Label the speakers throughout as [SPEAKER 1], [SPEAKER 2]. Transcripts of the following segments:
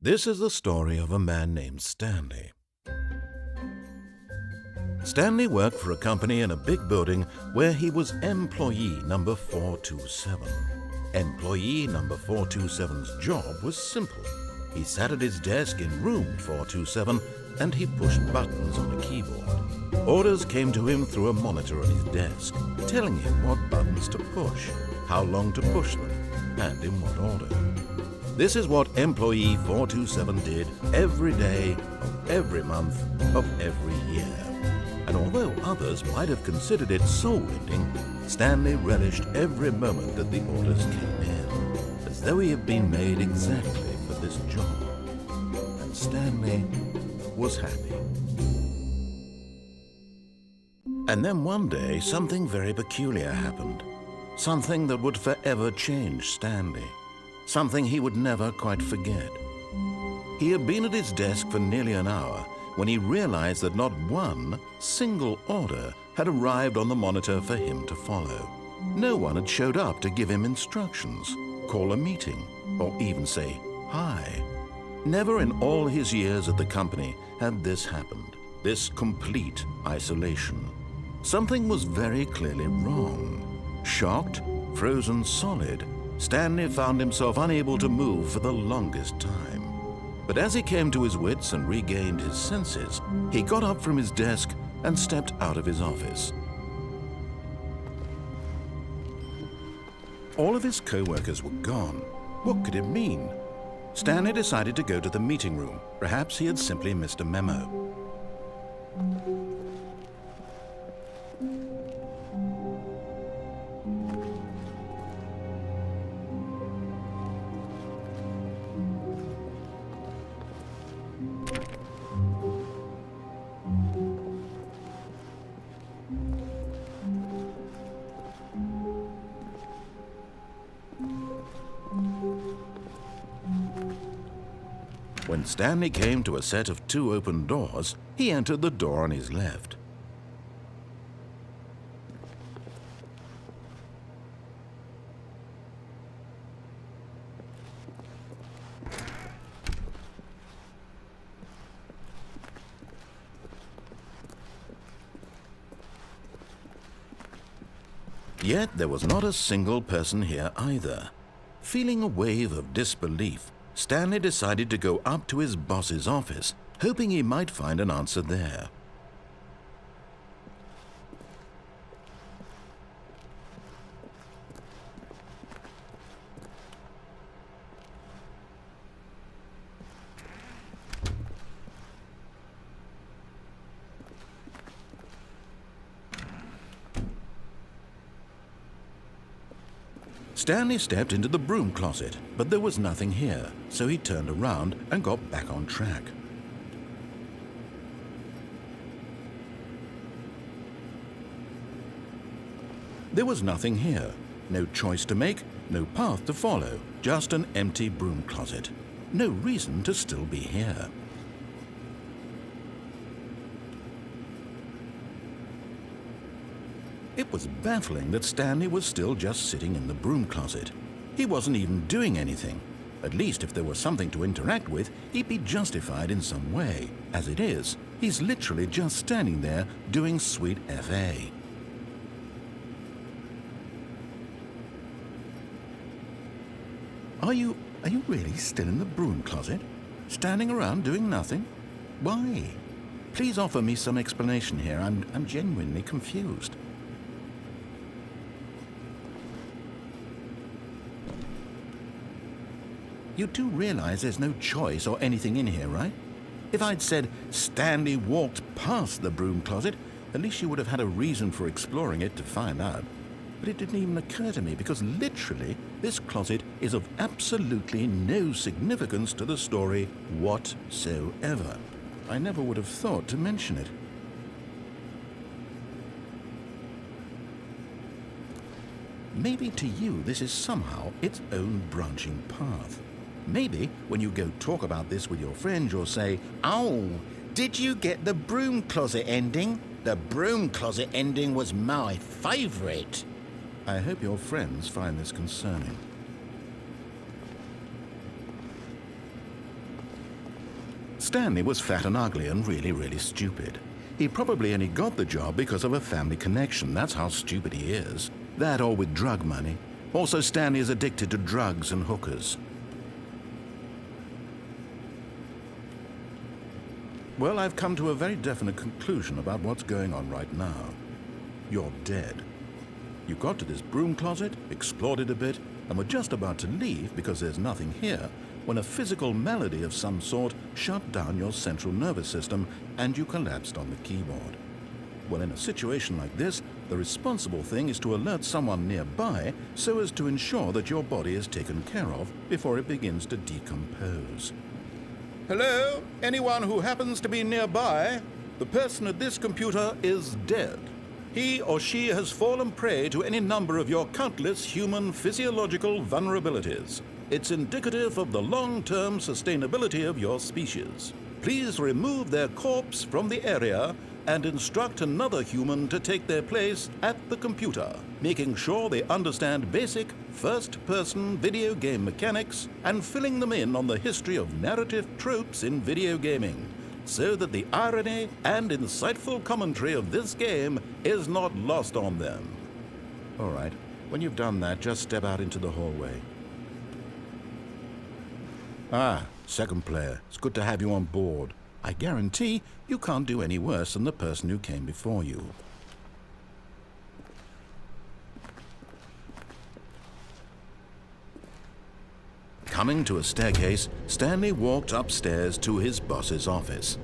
[SPEAKER 1] This is the story of a man named Stanley. Stanley worked for a company in a big building where he was employee number 427. Employee number 427's job was simple. He sat at his desk in room 427 and he pushed buttons on a keyboard. Orders came to him through a monitor on his desk, telling him what buttons to push, how long to push them, and in what order. This is what employee 427 did every day of every month of every year. And although others might have considered it soul-lifting, Stanley relished every moment that the orders came in, as though he had been made exactly for this job. And Stanley was happy. And then one day, something very peculiar happened. Something that would forever change Stanley. Something he would never quite forget. He had been at his desk for nearly an hour when he realized that not one single order had arrived on the monitor for him to follow. No one had showed up to give him instructions, call a meeting, or even say hi. Never in all his years at the company had this happened, this complete isolation. Something was very clearly wrong. Shocked, frozen solid, Stanley found himself unable to move for the longest time. But as he came to his wits and regained his senses, he got up from his desk and stepped out of his office. All of his co-workers were gone. What could it mean? Stanley decided to go to the meeting room. Perhaps he had simply missed a memo. When Stanley came to a set of 2 open doors, he entered the door on his left. Yet there was not a single person here either. Feeling a wave of disbelief, Stanley decided to go up to his boss's office, hoping he might find an answer there. Stanley stepped into the broom closet, but there was nothing here, so he turned around and got back on track. There was nothing here, no choice to make, no path to follow, just an empty broom closet. No reason to still be here. It was baffling that Stanley was still just sitting in the broom closet. He wasn't even doing anything. At least if there was something to interact with, he'd be justified in some way. As it is, he's literally just standing there doing sweet FA. Are you really still in the broom closet? Standing around doing nothing? Why? Please offer me some explanation here. I'm genuinely confused. You do realize there's no choice or anything in here, right? If I'd said Stanley walked past the broom closet, at least you would have had a reason for exploring it to find out. But it didn't even occur to me because literally this closet is of absolutely no significance to the story whatsoever. I never would have thought to mention it. Maybe to you this is somehow its own branching path. Maybe when you go talk about this with your friends, you'll say, "Oh, did you get the broom closet ending? The broom closet ending was my favorite." I hope your friends find this concerning. Stanley was fat and ugly and really stupid. He probably only got the job because of a family connection. That's how stupid he is. That or with drug money. Also, Stanley is addicted to drugs and hookers. Well, I've come to a very definite conclusion about what's going on right now. You're dead. You got to this broom closet, explored it a bit, and were just about to leave because there's nothing here, when a physical malady of some sort shut down your central nervous system and you collapsed on the keyboard. Well, in a situation like this, the responsible thing is to alert someone nearby so as to ensure that your body is taken care of before it begins to decompose. Hello? Anyone who happens to be nearby? The person at this computer is dead. He or she has fallen prey to any number of your countless human physiological vulnerabilities. It's indicative of the long-term sustainability of your species. Please remove their corpse from the area and instruct another human to take their place at the computer, making sure they understand basic first-person video game mechanics and filling them in on the history of narrative tropes in video gaming, so that the irony and insightful commentary of this game is not lost on them. All right, when you've done that, just step out into the hallway. Ah, second player, it's good to have you on board. I guarantee you can't do any worse than the person who came before you. Coming to a staircase, Stanley walked upstairs to his boss's office.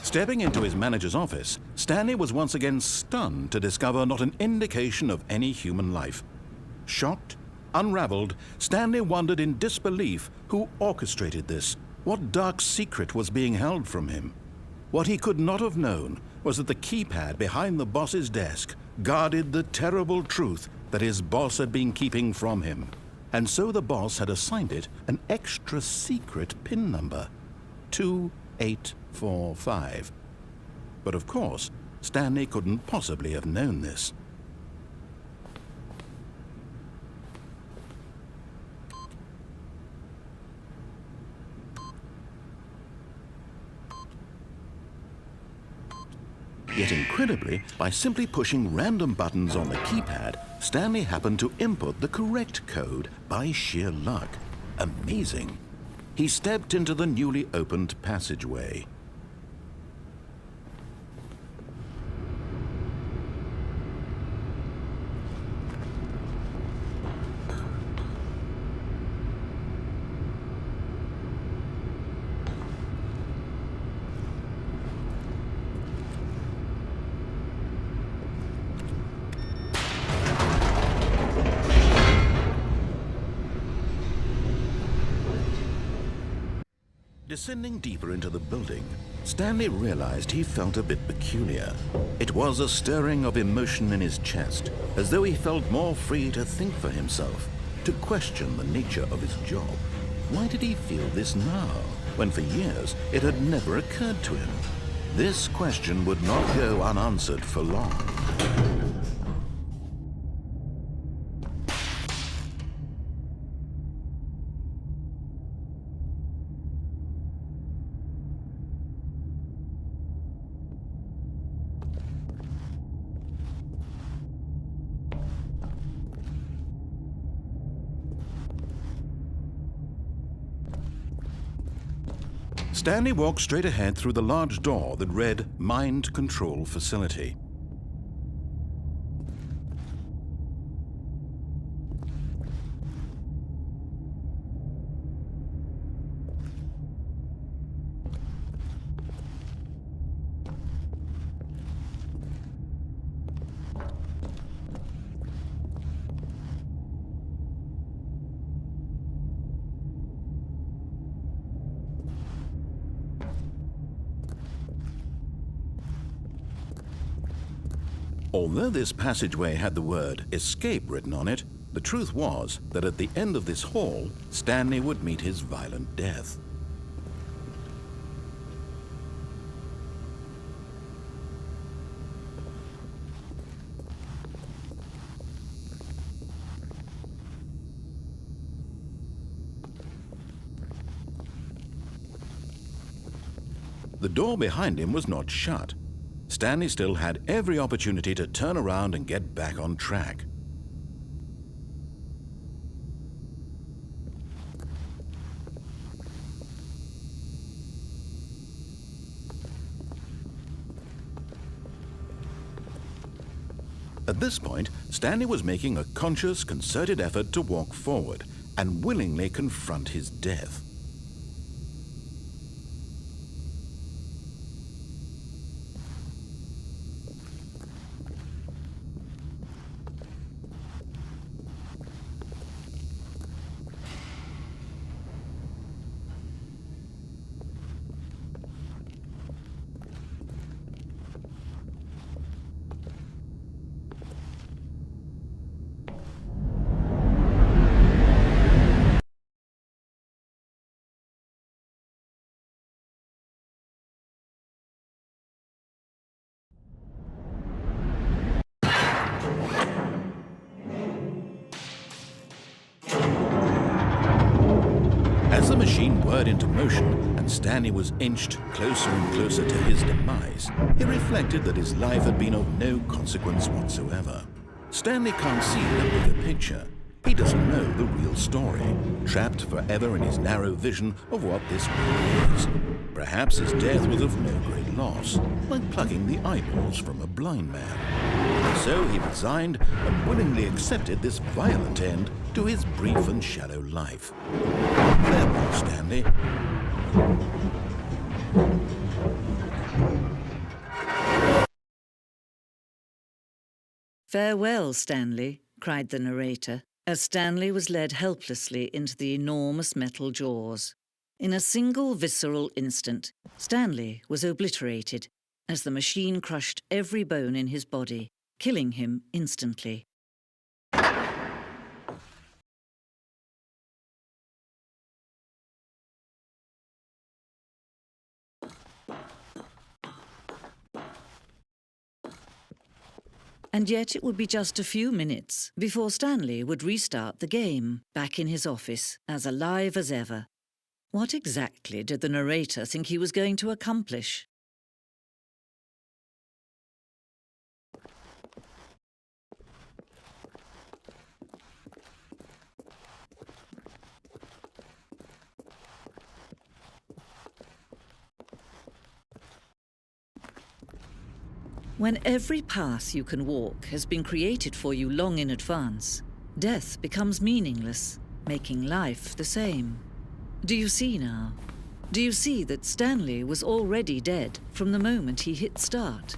[SPEAKER 1] Stepping into his manager's office, Stanley was once again stunned to discover not an indication of any human life. Shocked, unraveled, Stanley wondered in disbelief who orchestrated this, what dark secret was being held from him. What he could not have known was that the keypad behind the boss's desk guarded the terrible truth that his boss had been keeping from him. And so the boss had assigned it an extra secret PIN number, 2845. But of course, Stanley couldn't possibly have known this. Yet incredibly, by simply pushing random buttons on the keypad, Stanley happened to input the correct code by sheer luck. Amazing. He stepped into the newly opened passageway. Descending deeper into the building, Stanley realized he felt a bit peculiar. It was a stirring of emotion in his chest, as though he felt more free to think for himself, to question the nature of his job. Why did he feel this now, when for years it had never occurred to him? This question would not go unanswered for long. Stanley walked straight ahead through the large door that read Mind Control Facility. Although this passageway had the word escape written on it, the truth was that at the end of this hall, Stanley would meet his violent death. The door behind him was not shut. Stanley still had every opportunity to turn around and get back on track. At this point, Stanley was making a conscious, concerted effort to walk forward and willingly confront his death. As the machine whirred into motion and Stanley was inched closer and closer to his demise, he reflected that his life had been of no consequence whatsoever. Stanley can't see the bigger picture. He doesn't know the real story, trapped forever in his narrow vision of what this world is. Perhaps his death was of no great loss, like plucking the eyeballs from a blind man. So he resigned and willingly accepted this violent end to his brief and shallow life. Farewell, Stanley.
[SPEAKER 2] "Farewell, Stanley," cried the narrator, as Stanley was led helplessly into the enormous metal jaws. In a single visceral instant, Stanley was obliterated as the machine crushed every bone in his body, killing him instantly. And yet it would be just a few minutes before Stanley would restart the game, back in his office, as alive as ever. What exactly did the narrator think he was going to accomplish? When every path you can walk has been created for you long in advance, death becomes meaningless, making life the same. Do you see now? Do you see that Stanley was already dead from the moment he hit start?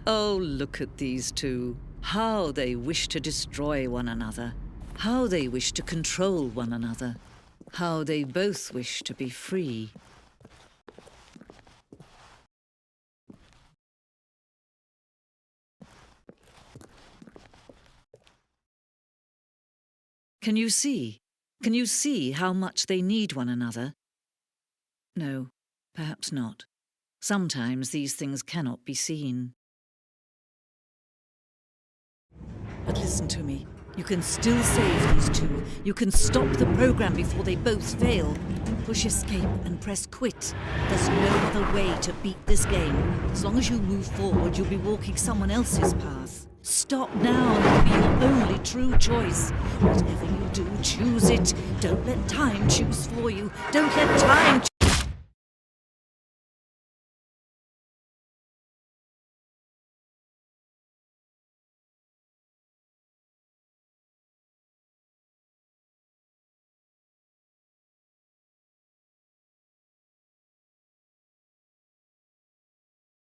[SPEAKER 2] Oh, look at these two. How they wish to destroy one another. How they wish to control one another. How they both wish to be free. Can you see? Can you see how much they need one another? No, perhaps not. Sometimes these things cannot be seen. But listen to me. You can still save these two. You can stop the program before they both fail. Push escape and press quit. There's no other way to beat this game. As long as you move forward, you'll be walking someone else's path. Stop now and it'll be your only true choice. Whatever you do, choose it. Don't let time choose for you. Don't let time